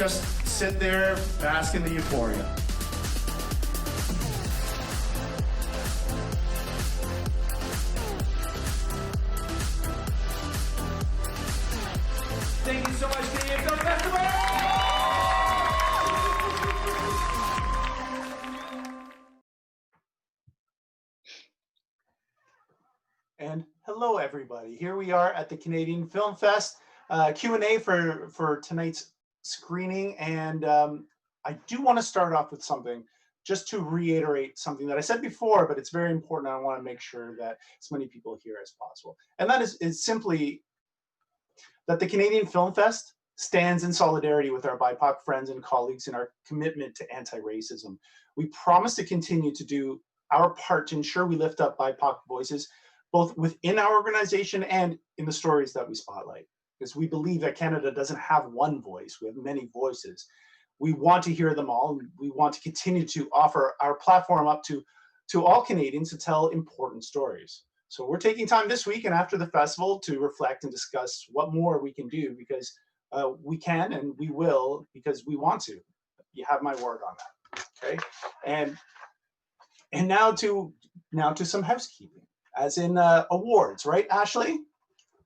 just sit there, bask in the euphoria. Thank you so much, Canadian Film Festival! And hello, everybody. Here we are at the Canadian Film Fest Q&A for tonight's screening. And I do want to start off with something, just to reiterate something that I said before, but it's very important. I want to make sure that as many people here as possible. And that is simply that the Canadian Film Fest stands in solidarity with our BIPOC friends and colleagues in our commitment to anti-racism. We promise to continue to do our part to ensure we lift up BIPOC voices, both within our organization and in the stories that we spotlight. Because we believe that Canada doesn't have one voice, we have many voices. We want to hear them all, and we want to continue to offer our platform up to all Canadians to tell important stories. So we're taking time this week and after the festival to reflect and discuss what more we can do, because we can and we will, because we want to. You have my word on that, okay? And now to some housekeeping, as in awards, right, Ashley?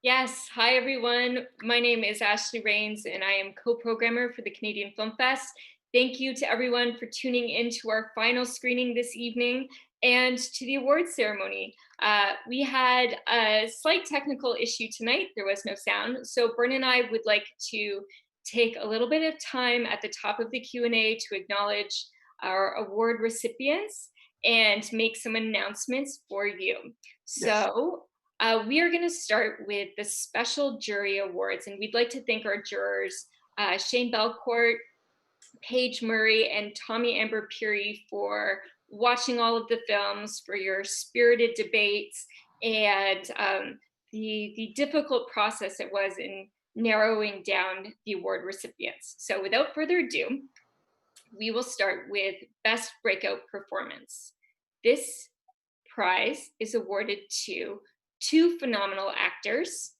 Yes. Hi, everyone. My name is Ashley Rains, and I am co-programmer for the Canadian Film Fest. Thank you to everyone for tuning in to our final screening this evening and to the awards ceremony. We had a slight technical issue tonight. There was no sound. So Bern and I would like to take a little bit of time at the top of the Q&A to acknowledge our award recipients and make some announcements for you. Yes. So we are going to start with the Special Jury Awards, and we'd like to thank our jurors, Shane Belcourt, Paige Murray, and Tommy Amber Peary, for watching all of the films, for your spirited debates, and the difficult process it was in narrowing down the award recipients. So without further ado, we will start with Best Breakout Performance. This prize is awarded to two phenomenal actors,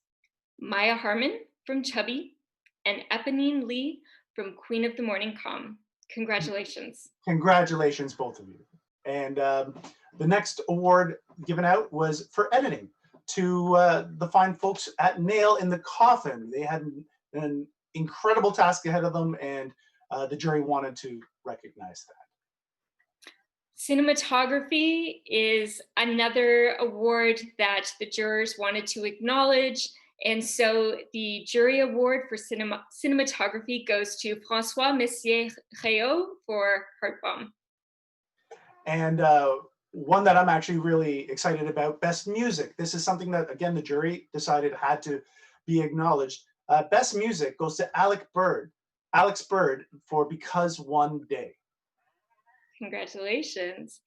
Maya Harmon from Chubby and Eponine Lee from Queen of the Morning Calm. Congratulations. Congratulations, both of you. And the next award given out was for editing to the fine folks at Nail in the Coffin. They had an incredible task ahead of them, and the jury wanted to recognize that. Cinematography is another award that the jurors wanted to acknowledge. And so the jury award for cinematography goes to François Messier-Réau for Heartbomb. And one that I'm actually really excited about, Best Music. This is something that, again, the jury decided had to be acknowledged. Best Music goes to Alex Bird for Because One Day. Congratulations.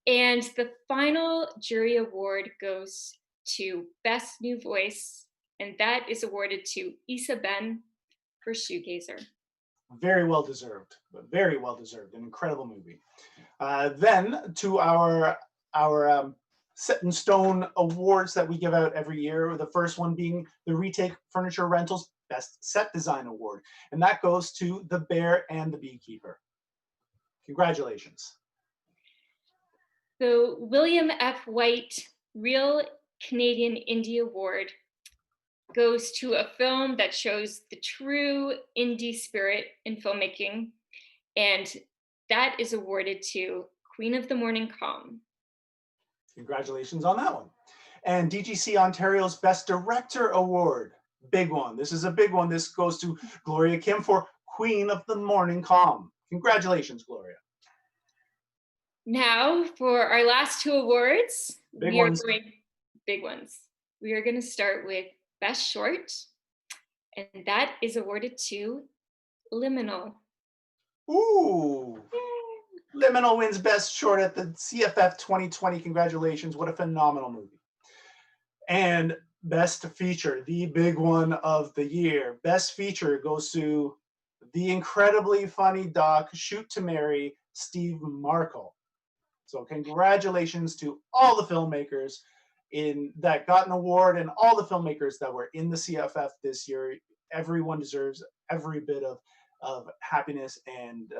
And the final jury award goes to Best New Voice, and that is awarded to Issa Ben for Shoegazer. Very well deserved, an incredible movie. Then to our set in stone awards that we give out every year, the first one being the Retake Furniture Rentals Best Set Design Award, and that goes to The Bear and the Beekeeper. Congratulations. The William F. White Real Canadian Indie Award goes to a film that shows the true indie spirit in filmmaking, and that is awarded to Queen of the Morning Calm. Congratulations on that one. And DGC Ontario's Best Director Award, big one. This is a big one. This goes to Gloria Kim for Queen of the Morning Calm. Congratulations, Gloria. Now for our last two awards, big ones. We are going to start with Best Short, and that is awarded to Liminal. Ooh. Yay. Liminal wins Best Short at the CFF 2020. Congratulations. What a phenomenal movie. And Best Feature, the big one of the year. Best Feature goes to the incredibly funny doc Shoot to Marry, Steve Markle. So congratulations to all the filmmakers that got an award, and all the filmmakers that were in the CFF this year. Everyone deserves every bit of of happiness and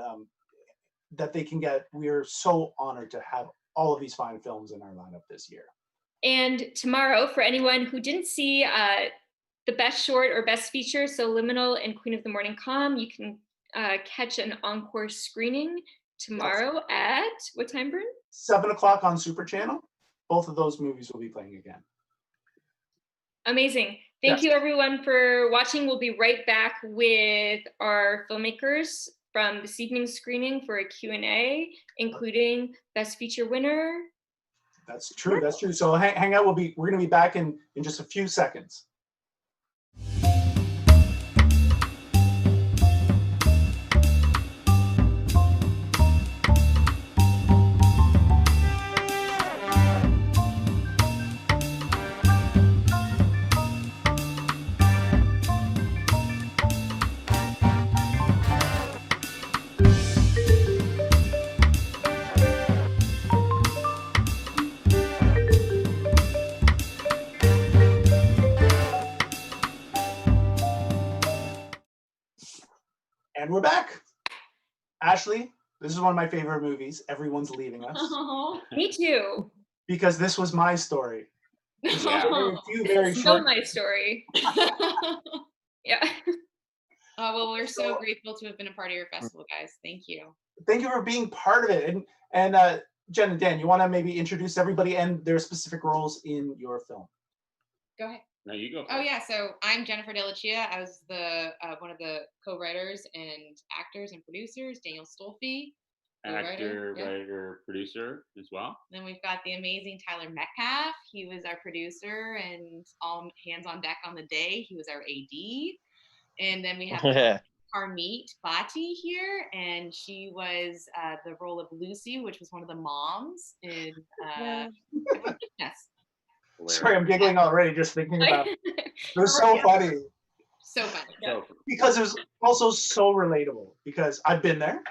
that they can get. We are so honored to have all of these fine films in our lineup this year. And tomorrow, for anyone who didn't see the best short or best feature, so Liminal and Queen of the Morning Calm, you can catch an encore screening tomorrow at what time, Bryn? 7 o'clock on Super Channel. Both of those movies will be playing again. Amazing. Thank Yes. you everyone for watching. We'll be right back with our filmmakers from this evening's screening for a Q&A, including Best Feature winner. That's true. That's true. So hang out. We're going to be back in just a few seconds. And we're back. Ashley, this is one of my favorite movies. Everyone's Leaving Us. Oh, me too. Because this was my story. Oh, Very it's short. still my story. Yeah. Well, we're so grateful to have been a part of your festival, guys. Thank you. Thank you for being part of it. And Jen and Dan, you want to maybe introduce everybody and their specific roles in your film? Go ahead. No, you go. Oh yeah, so I'm Jennifer De Lucia. I was the one of the co-writers and actors and producers. Daniel Stolfi, Actor, yeah. writer, producer as well. Then we've got the amazing Tyler Metcalf. He was our producer and all hands on deck on the day. He was our AD. And then we have Harmeet Bhatti here, and she was the role of Lucy, which was one of the moms in yes. Sorry, I'm giggling already just thinking about it. It was so funny. So funny. So, Because it was also so relatable. Because I've been there.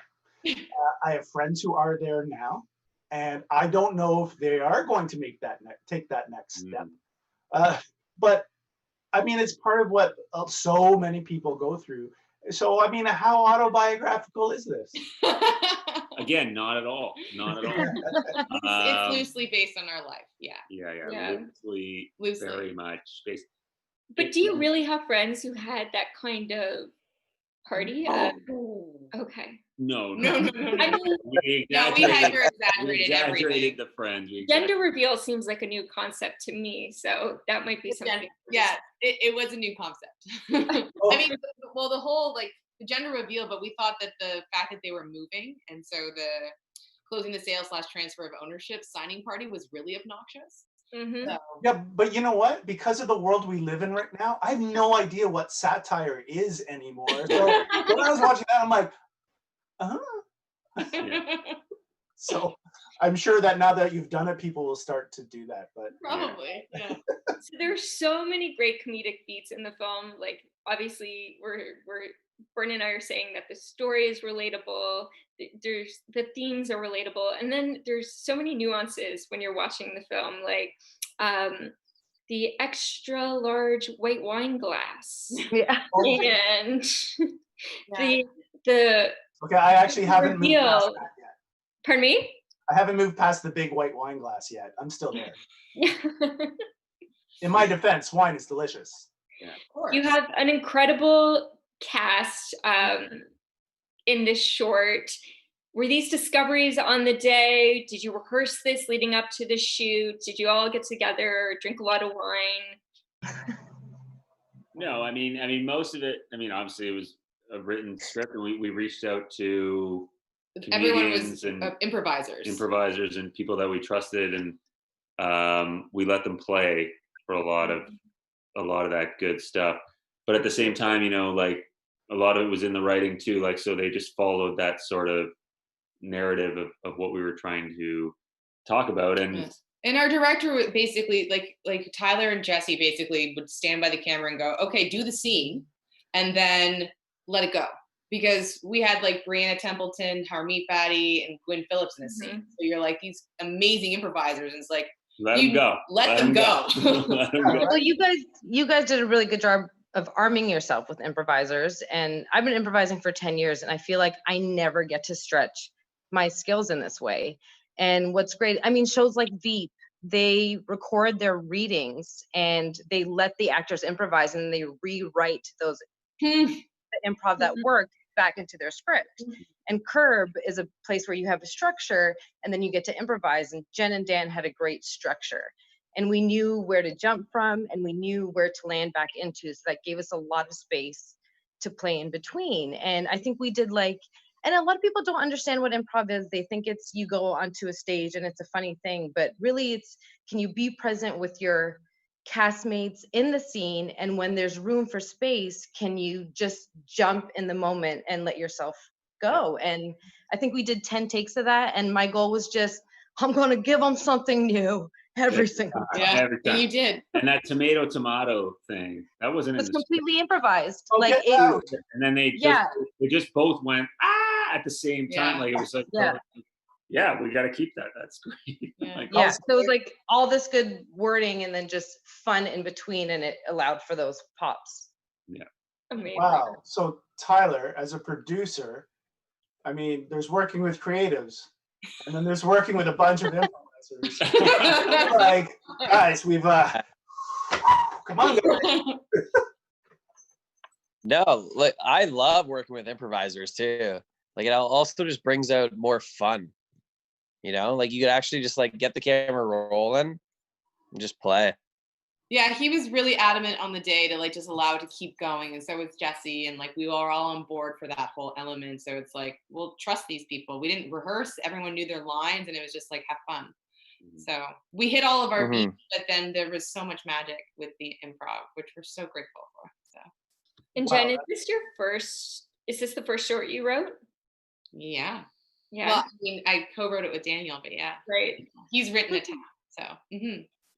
I have friends who are there now, and I don't know if they are going to make that take that next step. But I mean, it's part of what so many people go through. So I mean, how autobiographical is this? again, not at all. Not at all. It's loosely based on our life. Yeah. Yeah. Loosely. Very much based. But do you really have friends who had that kind of party? Okay. No. I mean, We No, we exaggerated everything. the friends. gender reveal seems like a new concept to me, so that might be something. Yeah, it was a new concept. I mean, well, the whole the gender reveal, but we thought that the fact that they were moving, and so the closing the sale / transfer of ownership signing party was really obnoxious. Mm-hmm. So, Yeah, but you know what? Because of the world we live in right now, I have no idea what satire is anymore. So when I was watching that, I'm like, So I'm sure that now that you've done it, people will start to do that. But probably, yeah. So there's so many great comedic beats in the film. Like obviously, we're Bern and I are saying that the story is relatable. There's the themes are relatable, and then there's so many nuances when you're watching the film, like the extra large white wine glass, and the okay, I actually haven't moved past reveal. that yet. Pardon me? I haven't moved past the big white wine glass yet. I'm still there. In my defense, wine is delicious. You have an incredible cast in this short. Were these discoveries on the day? Did you rehearse this leading up to the shoot? Did you all get together, drink a lot of wine? No, I mean, most of it. I mean, obviously, it was a written script, and we reached out to Everyone was and improvisers and people that we trusted, and we let them play for a lot of that good stuff. But at the same time, like a lot of it was in the writing too. Like, so they just followed that sort of narrative of what we were trying to talk about. And yes. And our director would basically like Tyler and Jesse basically would stand by the camera and go, okay, do the scene and then let it go. Because we had like Brianna Templeton, Harmeet Bhatti, and Gwyn Phillips in the scene. So you're like these amazing improvisers, and it's like let them go. Let them go. Let them go. Well, you guys did a really good job of arming yourself with improvisers. And I've been improvising for 10 years, and I feel like I never get to stretch my skills in this way. And what's great, I mean, shows like Veep, they record their readings and they let the actors improvise, and they rewrite those improv that worked back into their script. And Curb is a place where you have a structure and then you get to improvise. And Jen and Dan had a great structure, and we knew where to jump from and we knew where to land back into. So that gave us a lot of space to play in between. And I think we did like, and a lot of people don't understand what improv is. They think it's you go onto a stage and it's a funny thing, but really it's, can you be present with your castmates in the scene? And when there's room for space, can you just jump in the moment and let yourself go? And I think we did 10 takes of that. And my goal was just, I'm going to give them something new every single time. Yeah, Every time. you did. And that tomato thing, that wasn't It in was the completely improvised. Oh, Like get it, out. and then they just both went at the same time. Yeah. Like it was like, Yeah. yeah, we got to keep that. That's great. Yeah. Like, yeah. So it was like all this good wording and then just fun in between, and it allowed for those pops. Amazing. Wow. So Tyler, as a producer, I mean, there's working with creatives, and then there's working with a bunch of improvisers. Like, guys, we've come on, guys. No, like I love working with improvisers too. Like it also just brings out more fun. You know, like you could actually just like get the camera rolling and just play. Yeah, he was really adamant on the day to like just allow it to keep going, and so was Jesse, and like we were all on board for that whole element. So it's like, we'll trust these people. We didn't rehearse; everyone knew their lines, and it was just like have fun. So we hit all of our beats, but then there was so much magic with the improv, which we're so grateful for. So And Wow, Jen, is this the first short you wrote? yeah. Yeah. Well, I mean, I co-wrote it with Daniel, but yeah, Right. he's written a ton. So I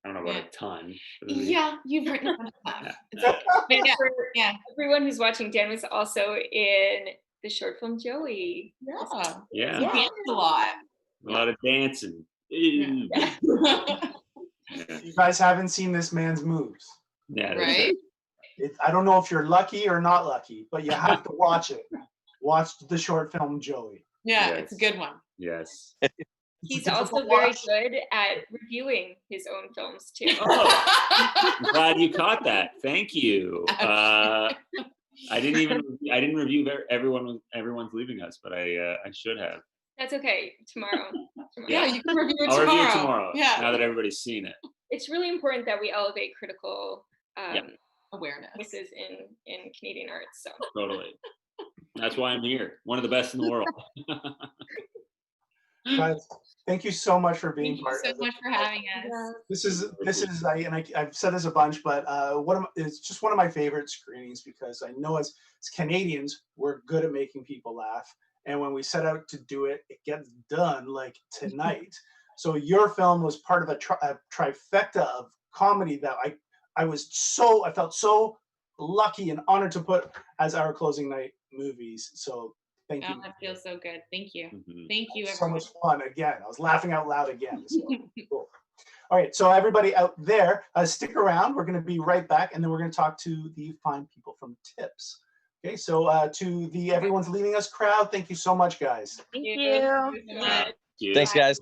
don't know about Yeah. a ton. but I mean, yeah, you've written a ton. It's okay. But yeah, For yeah, everyone who's watching, Dan was also in the short film Joey. yeah. Yeah. He danced a lot. A lot of dancing. Yeah. Yeah. You guys haven't seen this man's moves. Yeah, that's Right? it. I don't know if you're lucky or not lucky, but you have to watch it. Watch the short film Joey. Yeah, it's a Yes. good one. Yes. He's It's a also difficult very watch. good at reviewing his own films too. Oh, I'm glad you caught that. Thank you. I didn't review everyone's leaving us, but I should have. That's okay. Tomorrow. Yeah, you can review it I'll tomorrow. review it tomorrow. Yeah. Now that everybody's seen it. It's really important that we elevate critical Awareness. voices in Canadian arts. So Totally. That's why I'm here. One of the best in the world. Guys, thank you so much for being Thank you part so of it. much for having us. This is I've said this a bunch, but it's just one of my favorite screenings because I know as Canadians, we're good at making people laugh. And when we set out to do it, it gets done like tonight. So your film was part of a trifecta of comedy that I felt so lucky and honored to put as our closing night movies. So thank you. Oh, that feels so good. Thank you. Mhm. Thank you, So everyone. much fun again. I was laughing out loud again. So, cool. All right, so everybody out there, stick around. We're going to be right back, and then we're going to talk to the fine people from Tips. Okay, so to the Everyone's Leaving Us crowd, thank you so much, guys. Thank you. you. so much. Thank you. Thanks, guys.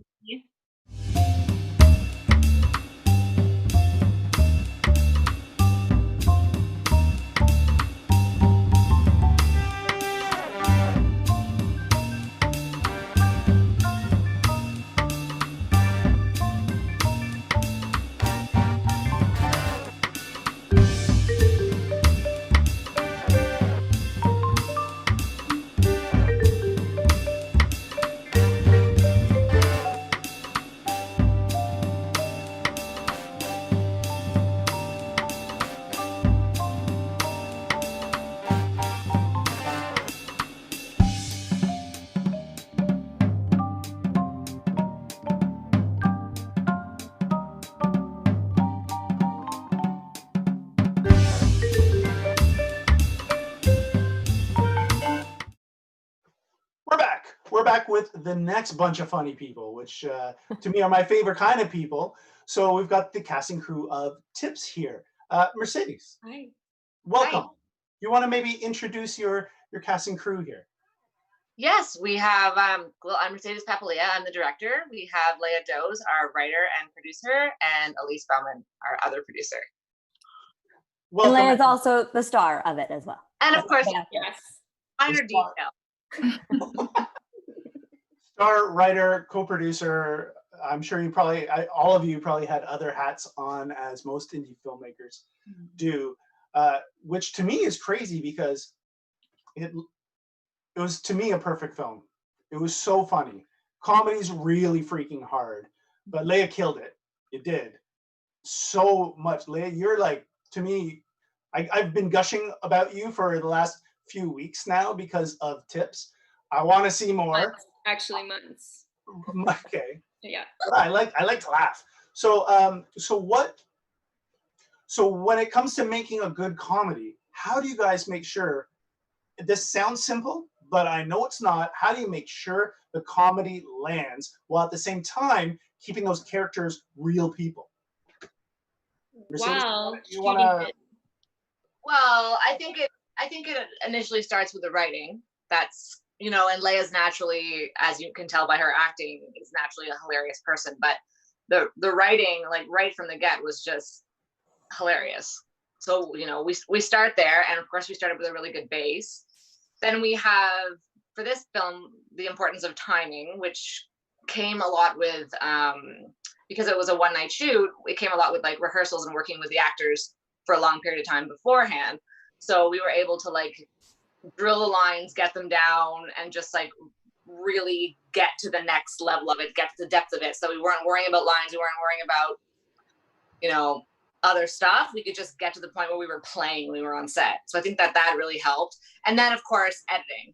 We're back with the next bunch of funny people, which to me are my favorite kind of people. So we've got the casting crew of Tips here. Mercedes, Hi. welcome. You want to maybe introduce your cast and crew here? Yes, we have, well, I'm Mercedes Papalia, I'm the director. We have Leah Doze, our writer and producer, and Elise Bauman, our other producer. Welcome. And Leia's also the star of it as well. And of course, Yes. minor The star. detail. Star writer, co-producer. I'm sure you probably, all of you probably had other hats on, as most indie filmmakers do, which to me is crazy because it was, to me, a perfect film. It was so funny. Comedy's really freaking hard, but Leia killed it. It did so much. Leia, you're like, to me, I've been gushing about you for the last few weeks now because of tips. I want to see more. Months, actually months. Okay. Yeah. I like to laugh. So so when it comes to making a good comedy, how do you guys make sure, this sounds simple, but I know it's not, how do you make sure the comedy lands while at the same time keeping those characters real people? Mercedes, Wow. you wanna Well, I think it initially starts with the writing. That's, you know, and Leia's naturally, as you can tell by her acting, is naturally a hilarious person. But the writing, like right from the get, was just hilarious. So, you know, we start there, and of course we started with a really good base. Then we have, for this film, the importance of timing, which came a lot with, because it was a one-night shoot, it came a lot with like rehearsals and working with the actors for a long period of time beforehand. So we were able to like drill the lines, get them down, and just like really get to the next level of it, get to the depth of it. So we weren't worrying about lines, we weren't worrying about, you know, other stuff. We could just get to the point where we were playing, we were on set. So I think that really helped. And then of course, editing.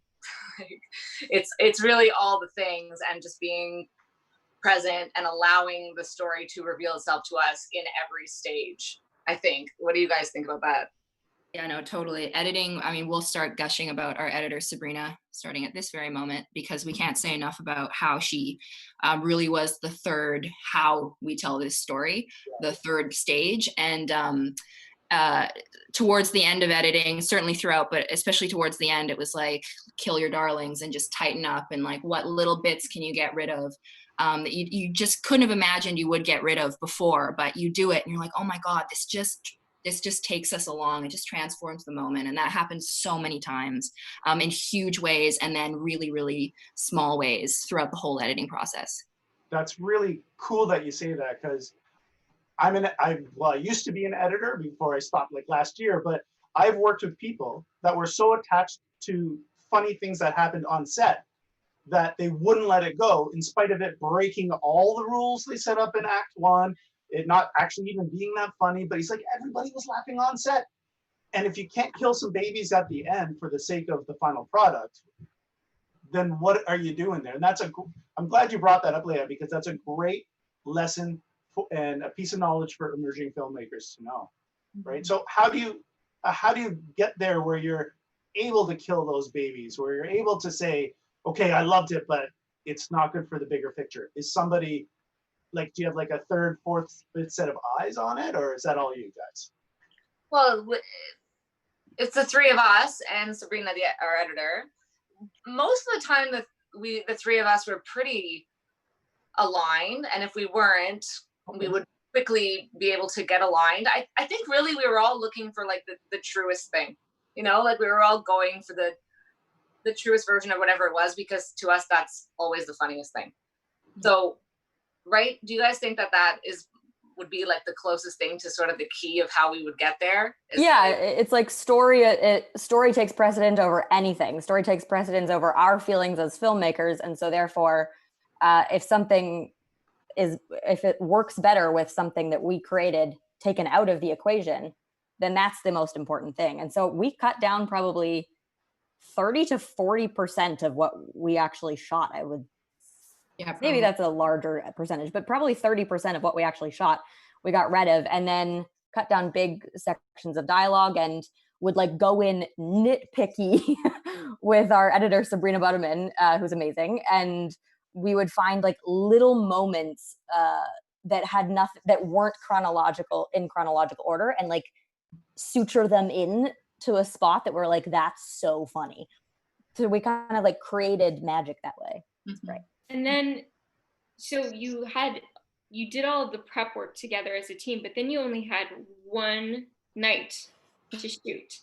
it's really all the things, and just being present and allowing the story to reveal itself to us in every stage, I think. What do you guys think about that? Yeah, no, totally. Editing, I mean, we'll start gushing about our editor, Sabrina, starting at this very moment, because we can't say enough about how she really was the third, how we tell this story, the third stage. And towards the end of editing, certainly throughout, but especially towards the end, it was like, kill your darlings and just tighten up, and like, what little bits can you get rid of that you just couldn't have imagined you would get rid of before, but you do it and you're like, oh my God, this just takes us along. It just transforms the moment. And that happens so many times in huge ways, and then really, really small ways throughout the whole editing process. That's really cool that you say that, because I used to be an editor before I stopped like last year, but I've worked with people that were so attached to funny things that happened on set that they wouldn't let it go, in spite of it breaking all the rules they set up in Act 1, it not actually even being that funny. But he's like, everybody was laughing on set. And if you can't kill some babies at the end for the sake of the final product, then what are you doing there? And I'm glad you brought that up, Leia, because that's a great lesson and a piece of knowledge for emerging filmmakers to know, right? So how do you get there where you're able to kill those babies, where you're able to say, okay, I loved it, but it's not good for the bigger picture? Is somebody like, do you have like a third, fourth, fifth set of eyes on it, or is that all you guys? Well, it's the three of us and Sabrina, our editor. Most of the time, the three of us were pretty aligned, and if we weren't, we would quickly be able to get aligned. I think really we were all looking for like the truest thing, you know, like we were all going for the truest version of whatever it was, because to us that's always the funniest thing. So, right, do you guys think that would be like the closest thing to sort of the key of how we would get there? Yeah, it's like story takes precedent over anything. Story takes precedence over our feelings as filmmakers, and so therefore if it works better with something that we created taken out of the equation, then that's the most important thing. And so we cut down probably 30 to 40% of what we actually shot. Maybe that's a larger percentage, but probably 30% of what we actually shot, we got rid of, and then cut down big sections of dialogue, and would like go in nitpicky with our editor, Sabrina Butterman, who's amazing. And we would find like little moments that had nothing, that weren't in chronological order, and like suture them in to a spot that we're like, that's so funny. So we kind of like created magic that way. It's great. And then, so you did all of the prep work together as a team, but then you only had one night to shoot.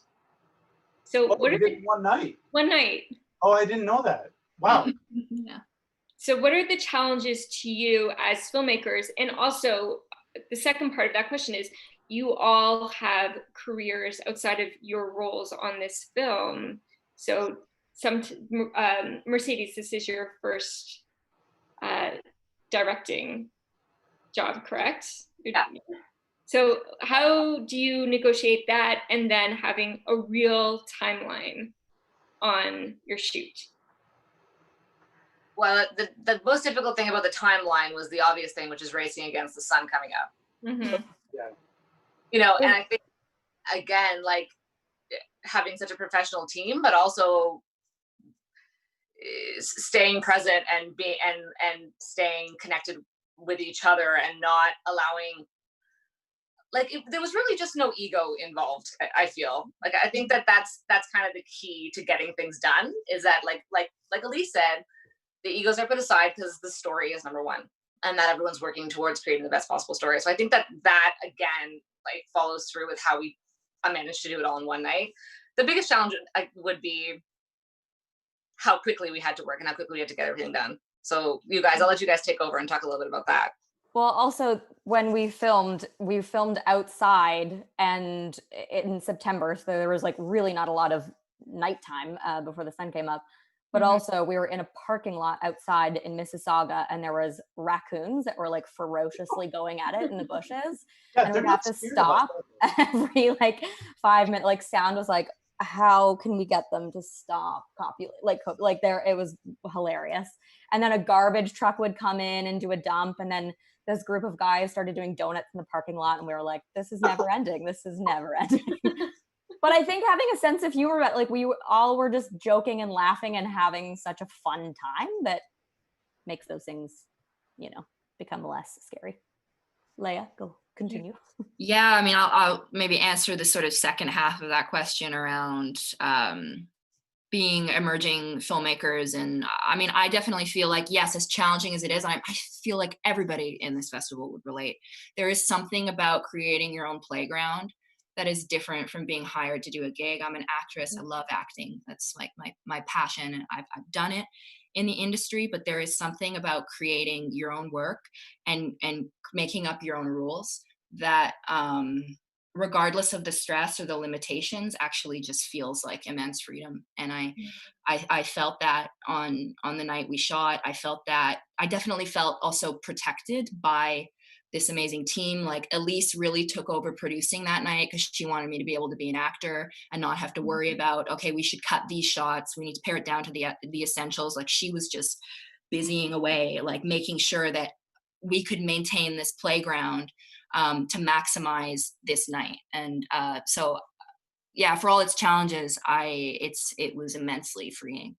So Oh, what we are did the, one night. one night? Oh, I didn't know that. Wow. Yeah. So what are the challenges to you as filmmakers? And also the second part of that question is, you all have careers outside of your roles on this film. So Mercedes, this is your first directing job, correct? Yeah. So how do you negotiate that and then having a real timeline on your shoot? Well, the most difficult thing about the timeline was the obvious thing, which is Racing Against the Sun coming up. Mm-hmm. You know, and I think, again, like having such a professional team, but also staying present and staying connected with each other and not allowing, like, there was really just no ego involved. I feel like, I think that's kind of the key to getting things done, is that like Elise said, the egos are put aside because the story is number one, and that everyone's working towards creating the best possible story. So I think that again, like, follows through with how I managed to do it all in one night. The biggest challenge would be how quickly we had to work and how quickly we had to get everything done. So you guys, I'll let you guys take over and talk a little bit about that. Well, also when we filmed outside and in September, so there was like really not a lot of nighttime before the sun came up. But also we were in a parking lot outside in Mississauga, and there was raccoons that were like ferociously going at it in the bushes. Yeah, And they're we'd have not to scared about stop every like 5 minutes. Like sound was like, how can we get them to stop copulate? Like there, it was hilarious. And then a garbage truck would come in and do a dump, and then this group of guys started doing donuts in the parking lot, and we were like, this is never ending. This is never ending. But I think having a sense of humor, like we all were just joking and laughing and having such a fun time that makes those things, you know, become less scary. Leia, go continue. Yeah, I mean, I'll maybe answer the sort of second half of that question around being emerging filmmakers. And I mean, I definitely feel like, yes, as challenging as it is, I feel like everybody in this festival would relate. There is something about creating your own playground that is different from being hired to do a gig. I'm an actress. I love acting. That's like my passion. And I've done it in the industry, but there is something about creating your own work and making up your own rules that regardless of the stress or the limitations, actually just feels like immense freedom. And I felt that on the night we shot. I felt that. I definitely felt also protected by this amazing team. Like Elise really took over producing that night because she wanted me to be able to be an actor and not have to worry about, okay, we should cut these shots, we need to pare it down to the essentials. Like she was just busying away, like making sure that we could maintain this playground to maximize this night. And so yeah, for all its challenges, it was immensely freeing.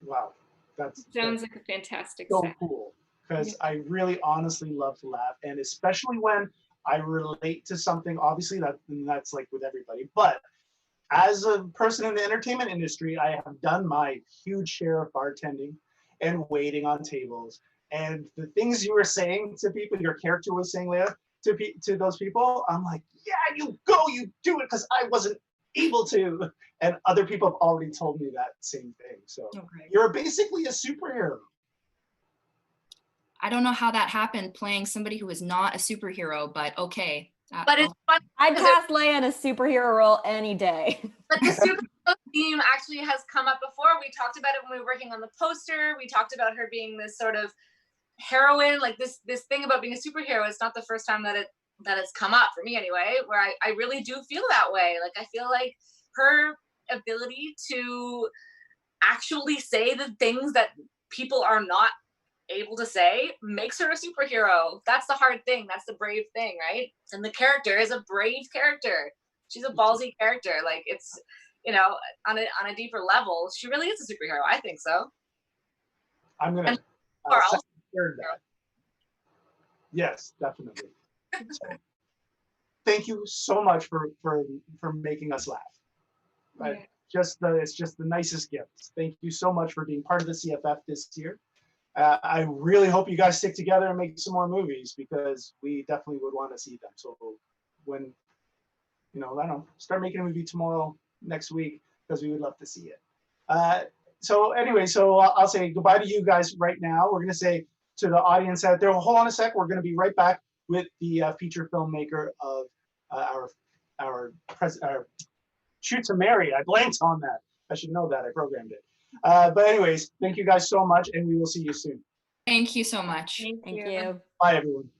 Wow, that's Sounds like a fantastic so set. cool. Because I really honestly love to laugh, and especially when I relate to something. Obviously, that's like with everybody, but as a person in the entertainment industry, I have done my huge share of bartending and waiting on tables. And the things you were saying to people, your character was saying, Leia, to those people, I'm like, yeah, you go, you do it, because I wasn't able to. And other people have already told me that same thing. So you're basically a superhero. I don't know how that happened, playing somebody who is not a superhero, but okay. But it's fun. I'd cast Leia in a superhero role any day. But the superhero theme actually has come up before. We talked about it when we were working on the poster. We talked about her being this sort of heroine, like this thing about being a superhero. It's not the first time that it's come up for me anyway, where I really do feel that way. Like I feel like her ability to actually say the things that people are not able to say makes her a superhero. That's the hard thing. That's the brave thing, right? And the character is a brave character. She's a ballsy character. Like it's, you know, on a deeper level, she really is a superhero. I think so. I'm gonna second that. Yes, definitely. So, thank you so much for making us laugh. Right? It's just the nicest gift. Thank you so much for being part of the CFF this year. I really hope you guys stick together and make some more movies, because we definitely would want to see them. So when, I don't know, start making a movie tomorrow, next week, because we would love to see it. So anyway, I'll say goodbye to you guys right now. We're going to say to the audience out there, hold on a sec. We're going to be right back with the feature filmmaker of our Shoot to Mary. I blanked on that. I should know that. I programmed it. But anyways, thank you guys so much, and we will see you soon. Thank you so much. Thank you. Bye, everyone.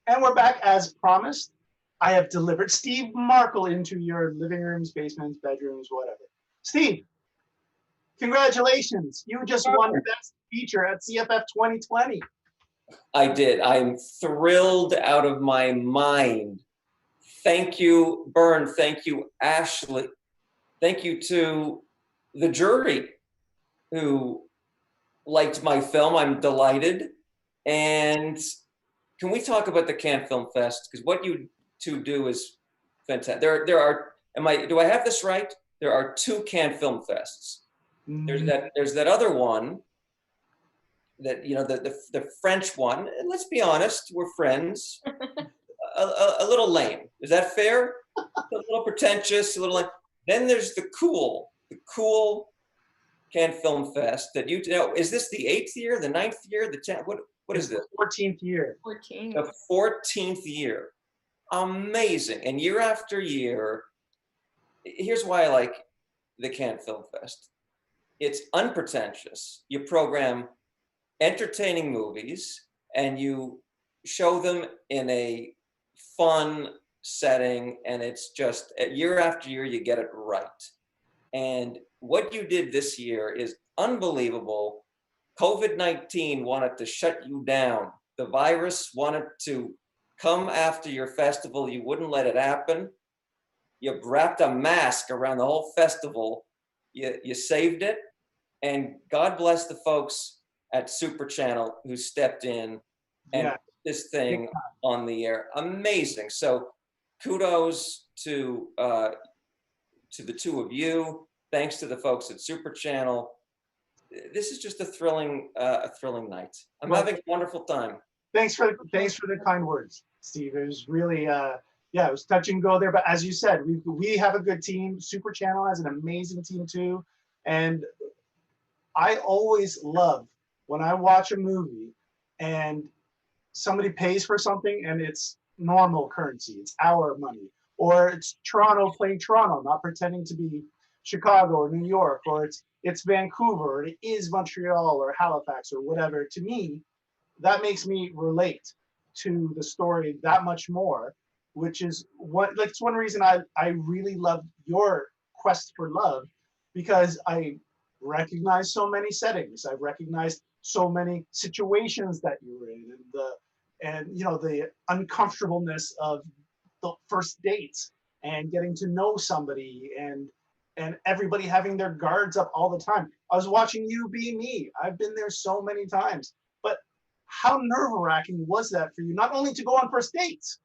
And we're back as promised. I have delivered Steve Markle into your living rooms, basements, bedrooms, whatever. Steve, congratulations. You just won Best Feature at CFF 2020. I did. I'm thrilled out of my mind. Thank you, Bern. Thank you, Ashley. Thank you to the jury who liked my film. I'm delighted. And can we talk about the Cannes Film Fest? Because what you two do is fantastic. There are, do I have this right? There are 2 Cannes Film Fests. There's that other one that, the French one, and let's be honest, we're friends, a little lame. Is that fair? A little pretentious, a little lame. Then there's the cool Cannes Film Fest that is this the 8th year, the 9th year, the 10th, what is this? 14th year. 14. The 14th year. Amazing. And year after year, here's why I like the Cannes Film Fest. It's unpretentious. You program entertaining movies and you show them in a fun setting, and it's just year after year you get it right. And what you did this year is unbelievable. COVID-19 wanted to shut you down. The virus wanted to come after your festival. You wouldn't let it happen. You wrapped a mask around the whole festival. You saved it. And God bless the folks at Super Channel who stepped in and put this thing on the air. Amazing. So kudos to the 2 of you. Thanks to the folks at Super Channel. This is just a thrilling night. I'm having a wonderful time. Thanks for the kind words, Steve. It was really, it was touch and go there. But as you said, we have a good team. Super Channel has an amazing team too. And I always love when I watch a movie and somebody pays for something and it's normal currency, it's our money, or it's Toronto playing Toronto, not pretending to be Chicago or New York, or it's Vancouver, or it is Montreal or Halifax or whatever. To me, that makes me relate to the story that much more, which is it's one reason I really love your quest for love, because I recognize so many settings. I've recognized so many situations that you were in, and the uncomfortableness of the first dates and getting to know somebody and everybody having their guards up all the time. I was watching You Be Me. I've been there so many times. But how nerve-wracking was that for you? Not only to go on first dates,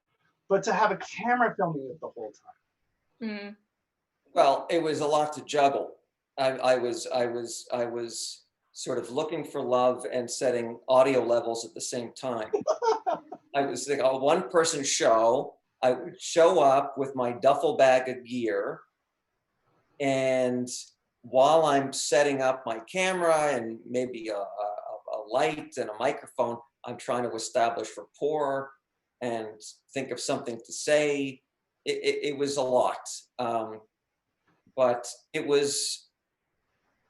but to have a camera filming it the whole time. Mm. Well, it was a lot to juggle. I was sort of looking for love and setting audio levels at the same time. I was like a one-person show. I would show up with my duffel bag of gear, and while I'm setting up my camera and maybe a light and a microphone, I'm trying to establish rapport and think of something to say. It was a lot, but it was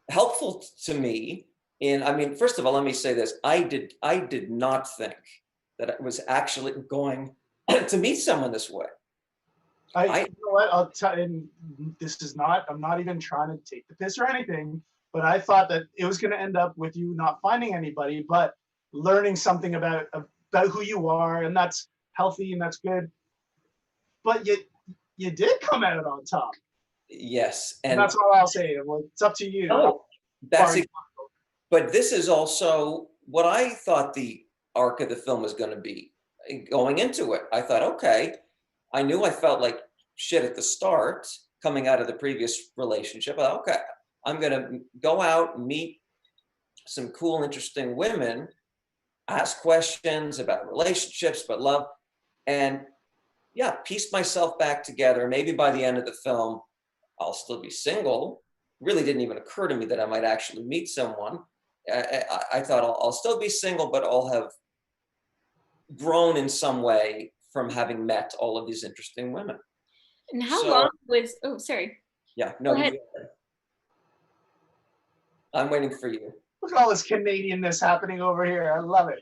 helpful to me. I mean, first of all, let me say this: I did not think that I was actually going to meet someone this way. You know what? I'll tell you, this is not, I'm not even trying to take the piss or anything, but I thought that it was going to end up with you not finding anybody, but learning something about who you are, and that's healthy and that's good. But you did come out on top. Yes, And that's all I'll say. Well, it's up to you. No, but this is also what I thought the arc of the film was going to be. Going into it, I thought, okay, I knew I felt like shit at the start, coming out of the previous relationship. I thought, okay, I'm going to go out, meet some cool, interesting women, ask questions about relationships, about love, and yeah, piece myself back together. Maybe by the end of the film, I'll still be single. Really didn't even occur to me that I might actually meet someone. I thought I'll still be single, but I'll have grown in some way from having met all of these interesting women. And how long was, oh, sorry. Yeah, no, Go ahead. I'm waiting for you. Look at all this Canadianness happening over here. I love it.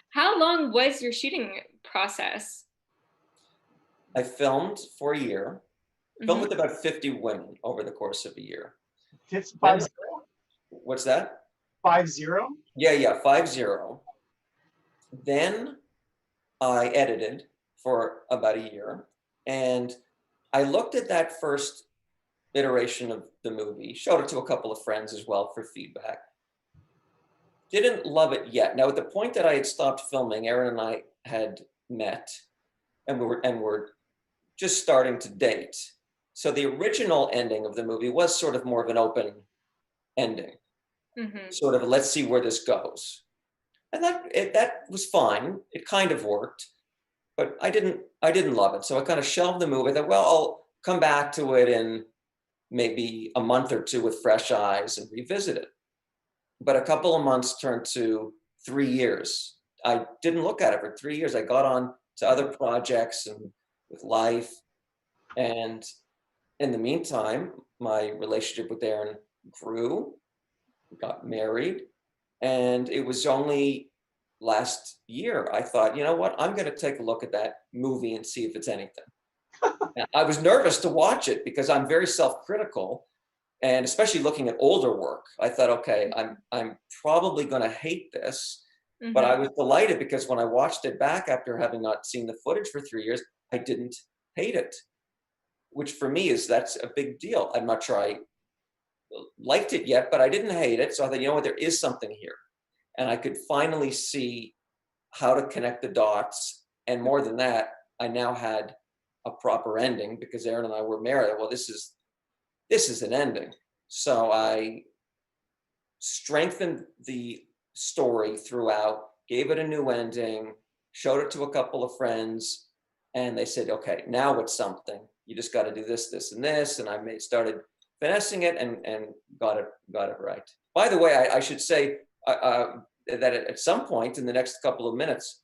How long was your shooting process? I filmed for a year, filmed with about 50 women over the course of a year. 50? What's that? 50? Yeah, 50. Then I edited for about a year, and I looked at that first iteration of the movie, showed it to a couple of friends as well for feedback. Didn't love it yet. Now, at the point that I had stopped filming, Erin and I had met, and we were just starting to date. So the original ending of the movie was sort of more of an open ending, sort of let's see where this goes. And that was fine. It kind of worked, but I didn't love it. So I kind of shelved the movie. I thought, well, I'll come back to it in maybe a month or two with fresh eyes and revisit it. But a couple of months turned to 3 years. I didn't look at it for 3 years. I got on to other projects and with life. And in the meantime, my relationship with Erin grew, got married. And it was only last year I thought, you know what, I'm going to take a look at that movie and see if it's anything. I was nervous to watch it because I'm very self-critical, and especially looking at older work, I thought, okay, I'm probably going to hate this. But I was delighted because when I watched it back after having not seen the footage for 3 years, I didn't hate it, which for me that's a big deal. I'm not sure I liked it yet, but I didn't hate it. So I thought, you know what, there is something here. And I could finally see how to connect the dots. And more than that, I now had a proper ending because Erin and I were married. Well, this is an ending. So I strengthened the story throughout, gave it a new ending, showed it to a couple of friends, and they said, okay, now it's something. You just got to do this, this, and this. And I started finessing it and got it right. By the way, I should say that at some point in the next couple of minutes,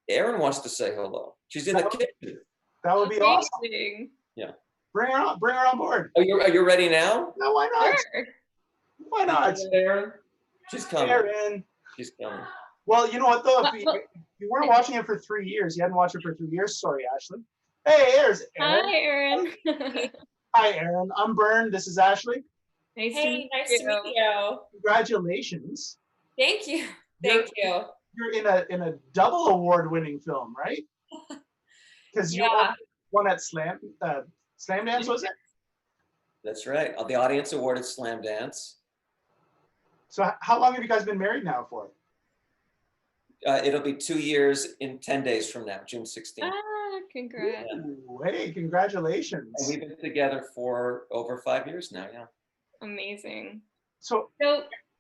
Erin wants to say hello. She's in the kitchen. That would be awesome. Yeah. Bring her on board. Oh, are you ready now? No, why not? Sure. Why not? Erin? She's coming. Erin. She's coming. Well, you know what though? If you weren't watching it for 3 years, you hadn't watched it for 3 years. Sorry, Ashley. Hey, there's Erin. Hi, Erin. Hi, Erin. I'm Bern. This is Ashley. Nice to Hey, meet nice you. to meet you. Congratulations. Thank you. Thank you. You're in a double award-winning film, right? Because you won at Slam Dance, was it? That's right. The audience awarded Slam Dance. So how long have you guys been married now for? It'll be 2 years in 10 days from now, June 16th. Ah, congrats. Ooh, hey, congratulations. And we've been together for over 5 years now, yeah. Amazing. So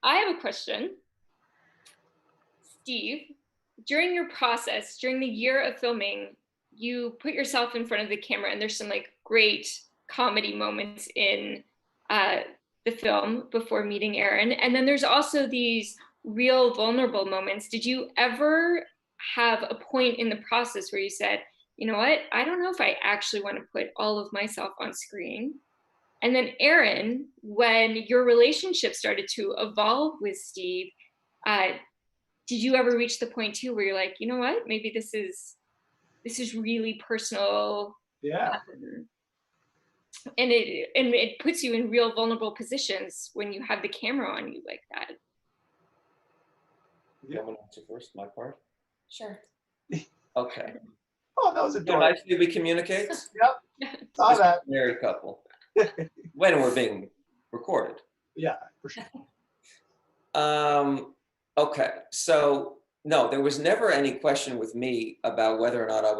I have a question. Steve, during your process, during the year of filming, you put yourself in front of the camera, and there's some like great comedy moments in the film before meeting Aaron. And then there's also these real vulnerable moments. Did you ever have a point in the process where you said, you know what, I don't know if I actually want to put all of myself on screen? And then Aaron, when your relationship started to evolve with Steve, did you ever reach the point too where you're like, you know what, maybe this is really personal? Yeah. And it puts you in real vulnerable positions when you have the camera on you like that. You want to answer first, my part? Sure. Okay. Oh, that was So adorable. nicely we communicate. Yep. Saw Just a that. married couple. When we're being recorded. Yeah, for sure. Okay, so no, there was never any question with me about whether or not I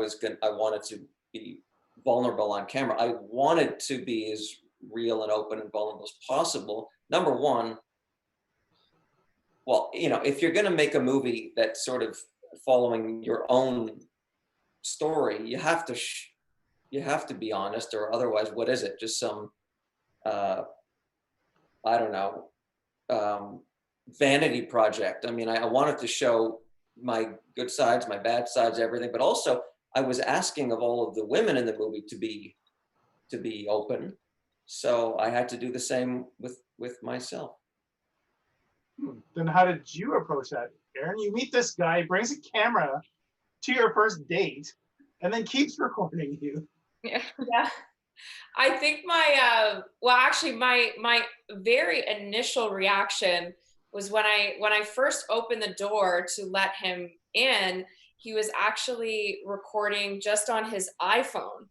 wanted to be vulnerable on camera. I wanted to be as real and open and vulnerable as possible. Number one, well, you know, if you're going to make a movie that's sort of following your own story, you have to be honest, or otherwise, what is it? Just some, I don't know, vanity project. I mean, I wanted to show my good sides, my bad sides, everything, but also I was asking of all of the women in the movie to be open. So I had to do the same with myself. Then how did you approach that, Aaron? You meet this guy, brings a camera to your first date, and then keeps recording you. Yeah. I think my my very initial reaction was when I first opened the door to let him in, he was actually recording just on his iPhone.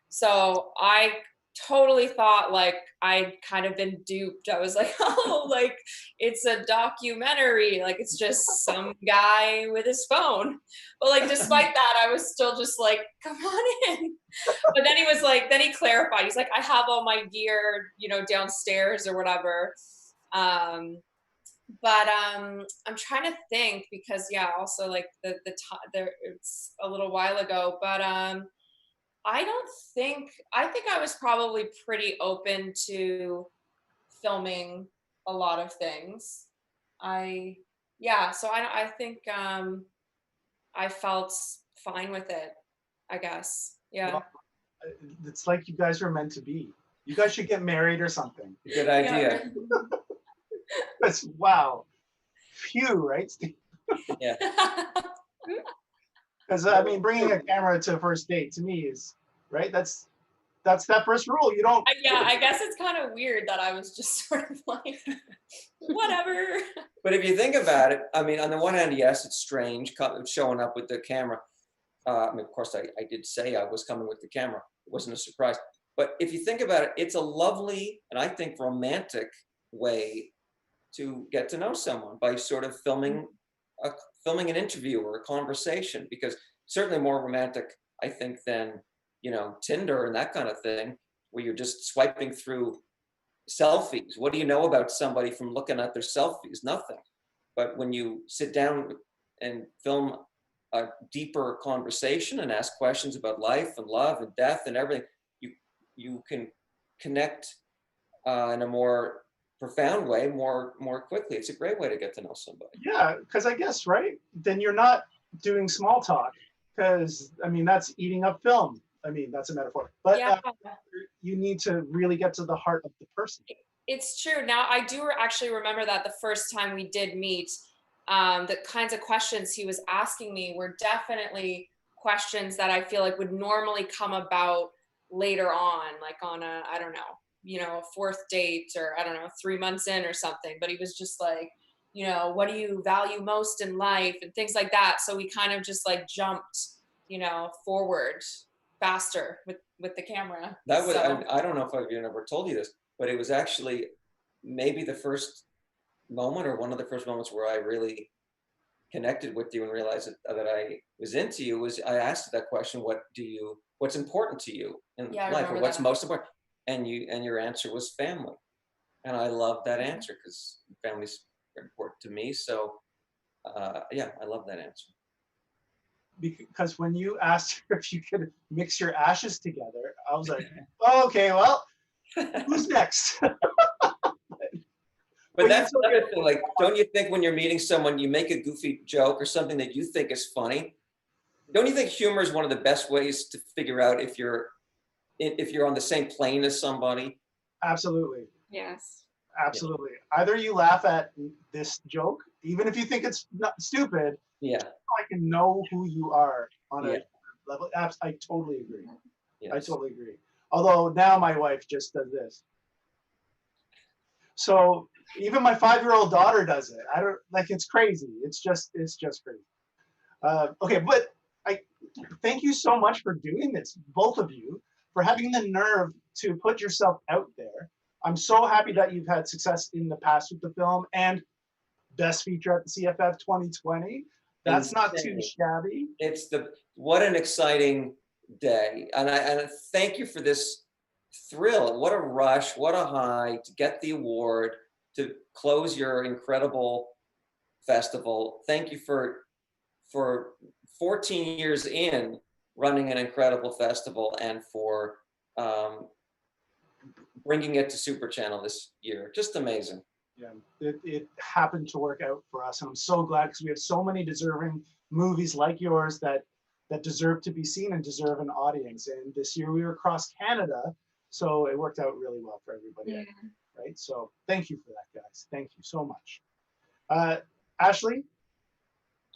So I totally thought like I'd kind of been duped. I was like, oh, like it's a documentary, like it's just some guy with his phone. But like despite that, I was still just like, come on in. But then then he clarified. He's like, I have all my gear, you know, downstairs or whatever. But I'm trying to think because yeah, also like the there it's a little while ago, but I think I was probably pretty open to filming a lot of things. So I think I felt fine with it, I guess. Yeah. Well, it's like you guys are meant to be. You guys should get married or something. Good idea. That's wow. Phew, right, Steve? Yeah. Because I mean, bringing a camera to a first date to me is right. That's that first rule. You don't. Yeah, I guess it's kind of weird that I was just sort of like, whatever. But if you think about it, I mean, on the one hand, yes, it's strange showing up with the camera. I mean, of course, I did say I was coming with the camera. It wasn't a surprise. But if you think about it, it's a lovely and I think romantic way to get to know someone by sort of filming an interview or a conversation, because certainly more romantic, I think, than, you know, Tinder and that kind of thing, where you're just swiping through selfies. What do you know about somebody from looking at their selfies? Nothing. But when you sit down and film a deeper conversation and ask questions about life and love and death and everything, you can connect in a more profound way more quickly. It's a great way to get to know somebody. Yeah, because I guess right then you're not doing small talk, because I mean that's eating up film. I mean that's a metaphor, but Yeah. You need to really get to the heart of the person. It's true. Now, I do actually remember that the first time we did meet, the kinds of questions he was asking me were definitely questions that I feel like would normally come about later on, like on a, I don't know, you know, a fourth date or I don't know, 3 months in or something. But he was just like, you know, what do you value most in life and things like that. So we kind of just like jumped, you know, forward faster with the camera. That was, So- I don't know if I've ever told you this, but it was actually maybe the first moment or one of the first moments where I really connected with you and realized that I was into you. Was I asked you that question, what's important to you in Yeah, I life, or remember what's that. most important? And your answer was family. And I love that answer because family's very important to me. So yeah, I love that answer. Because when you asked her if you could mix your ashes together, I was like, oh, okay, well, who's next? But that's the other thing. Like, don't you think when you're meeting someone, you make a goofy joke or something that you think is funny? Don't you think humor is one of the best ways to figure out if you're on the same plane as somebody? Absolutely. Yes. Absolutely. Either you laugh at this joke, even if you think it's not stupid. Yeah. I can know who you are on Yeah. a level. I totally agree. Yes. I totally agree. Although now my wife just does this. So even my 5-year-old daughter does it. I don't like. It's crazy. It's just crazy. Okay, but I thank you so much for doing this, both of you, for having the nerve to put yourself out there. I'm so happy that you've had success in the past with the film and Best Feature at the CFF 2020. That's not too shabby. What an exciting day. And I thank you for this thrill. What a rush, what a high to get the award, to close your incredible festival. Thank you for 14 years in running an incredible festival and for bringing it to Super Channel this year. Just amazing. Yeah, it happened to work out for us, and I'm so glad because we have so many deserving movies like yours that deserve to be seen and deserve an audience. And this year we were across Canada, so it worked out really well for everybody. Yeah. Right? So thank you for that, guys. Thank you so much. Ashley,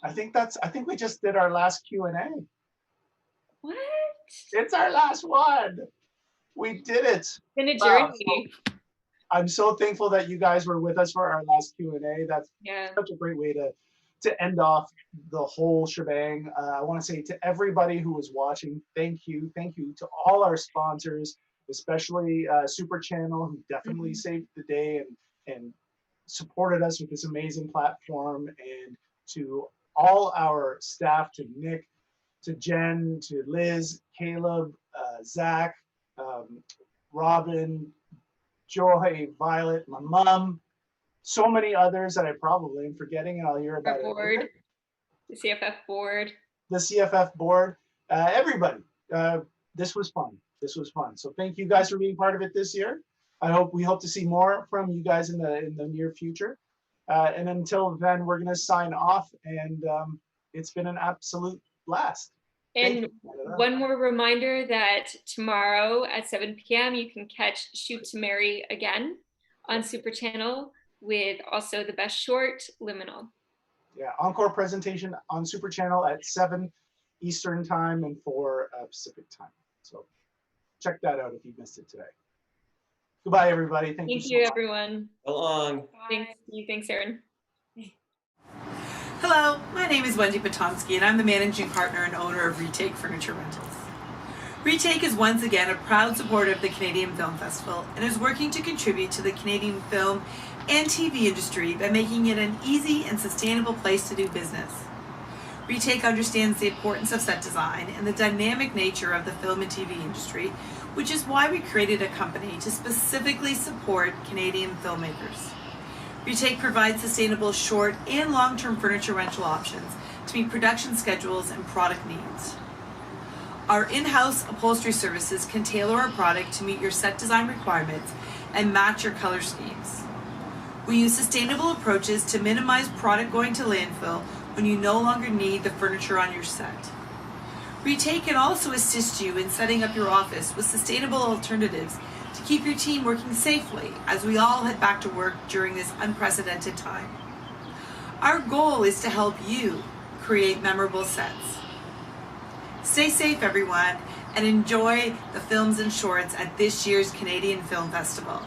I think we just did our last Q&A. What? It's our last one. We did it. Been a journey. I'm so thankful that you guys were with us for our last Q&A. That's Yeah. such a great way to end off the whole shebang. I want to say to everybody who was watching, thank you. Thank you to all our sponsors, especially Super Channel, who definitely saved the day and supported us with this amazing platform, and to all our staff, to Nick, to Jen, to Liz, Caleb, Zach, Robin, Joy, Violet, my mom, so many others that I probably am forgetting, and I'll hear about it later. The CFF board. The CFF board, everybody. This was fun. This was fun. So thank you guys for being part of it this year. We hope to see more from you guys in the near future. And until then, we're gonna sign off, and it's been an absolute blast. And one more reminder that tomorrow at 7 p.m. you can catch Shoot to Marry again on Super Channel with also the best short, Liminal. Yeah, encore presentation on Super Channel at 7 Eastern time and 4 Pacific time. So check that out if you missed it today. Goodbye, everybody. Thank you so much. Everyone. So long. Thanks, Erin. Hello, my name is Wendy Potonsky, and I'm the managing partner and owner of Retake Furniture Rentals. Retake is once again a proud supporter of the Canadian Film Festival and is working to contribute to the Canadian film and TV industry by making it an easy and sustainable place to do business. Retake understands the importance of set design and the dynamic nature of the film and TV industry, which is why we created a company to specifically support Canadian filmmakers. Retake provides sustainable short and long-term furniture rental options to meet production schedules and product needs. Our in-house upholstery services can tailor our product to meet your set design requirements and match your color schemes. We use sustainable approaches to minimize product going to landfill when you no longer need the furniture on your set. Retake can also assist you in setting up your office with sustainable alternatives to keep your team working safely as we all head back to work during this unprecedented time. Our goal is to help you create memorable sets. Stay safe, everyone, and enjoy the films and shorts at this year's Canadian Film Festival.